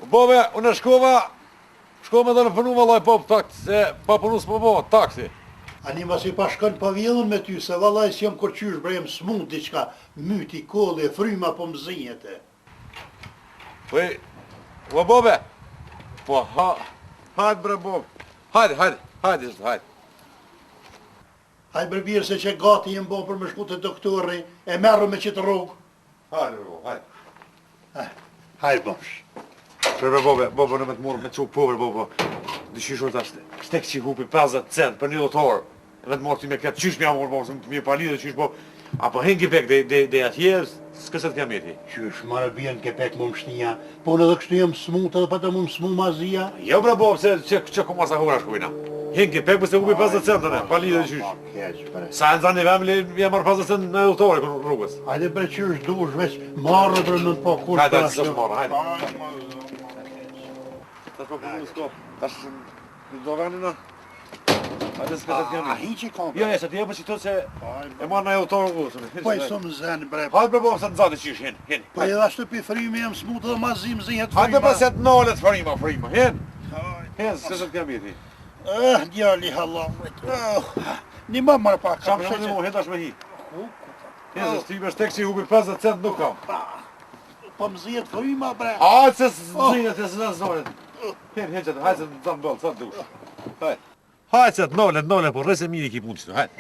Bove, unë shkova dhe në punu vallaj po taksi, se pa punu s'po po, taksi. Ani mas i pa shkën pa vjellën me ty, se vallaj si jam kërqysh bre jem smut diqka, myti, kolle, fryma po më zinjete. Po Bove, po hajde bre Bob, hajde. Hajde bre birë se që gati jem bo për me shku të doktori, e merru me qitë rrugë. Hajde bre Bob, hajde. Hajde bosh. Bre Bobe në me të morë me cu povër Bobo, dëshish orë tashte, shtek që i hupi 50 cent për një lotor, e vetë morë ti me këtë qysh mja morë Bobo, se më palidhe qysh Bobo, apo hengi pek dhe atje, s'kësët kam jeti. Qysh, marë bjen ke pek më mështia, po në dhe kështu jem smut edhe pa të më smu mazia. Jo bre Bob, se që ku masa hura shkujna. Hengi pek përse hupi 50 centën e, palidhe qysh. Sa e në zanë i vemli, vje marë 50 cent në lotori kër rrugës. Hajde bre qysh dush, veç marrë bre në po kur hajde, s'është marrë, hajde. Tash po punu s'ko, tash do venina. Hajde s'ka të t'jemi. A hi që kom? Jo, se t'jemi që të se e marrë në e autorë vësën. Po e somë zënë bre. Hajde bre Bob, se në zati qysh, hen. Po edhe ashtu pi frimi jem smut edhe mazim zinjet frima. Hajde bre se t'nallet frima, hen. Hen, s'ka të t'jemi ti. Djali hallavit. Një më marë pak. Qamë shumë një mu, hen tash me hi. Hen, se s'ti me shtek që i hubi 50 cent nuk kam. Po më zinjet frima bre. Hajde se s'zinjet, se s'në zonet. Hen qëtë, hajde se të zanë dollë, sa të dush. Hajde se t'nallet, po rrese mirë i ki punë qëtu, hajde.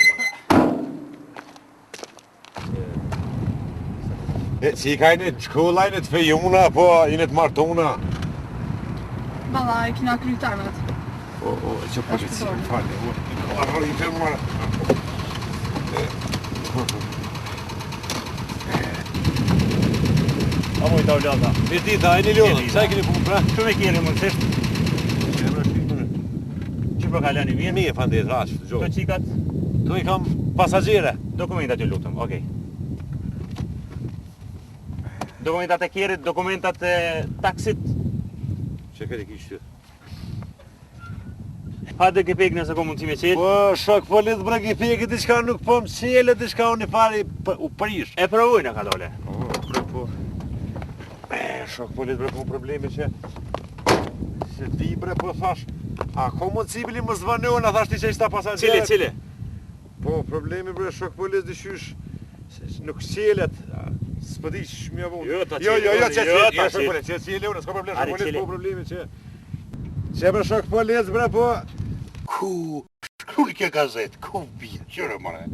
Si i kajnë të shkollajnë të fejuna, po i në të martona. Valla, e kina krytarmet. Që po që të si më falë, arrë i të marë. A moj të avljata. Mirë dita, e një lodhën, sa e keni punë pra? Shumë e kjeri mundësisht. Që për kalani mirë? Mirë, fandet, rashë, të Të gjohë. qikat, Tu i kam pasagjere. dokumentat ju lutëm, okej. Dokumentat e kjerit, dokumentat e taksit. Që këtë e kishtë ty? Hajde ke pek nëse ko mundësi me qelë. Po, shok polit bre gipeke, diçka nuk po më qele, diçka unë i pari u prish. E provojnë ka dole. Po. Shok polit bre po problemi që se ti bre po thash, a ko mund cibili më zvanojnë, a thash ti që ishta pasagjerë? Cili? Po, problemi bre shok polit dëshysh, se nuk qelet, s'pëdi që mja vonë. Jo, ta Jo, qele. shok polit, që qele unë, s'ka problem, Are, shok polit, qele. po problemi që... Që bre shok polit bre po... Ku? Shkruj ke gazet, ku bje, qërë mëre.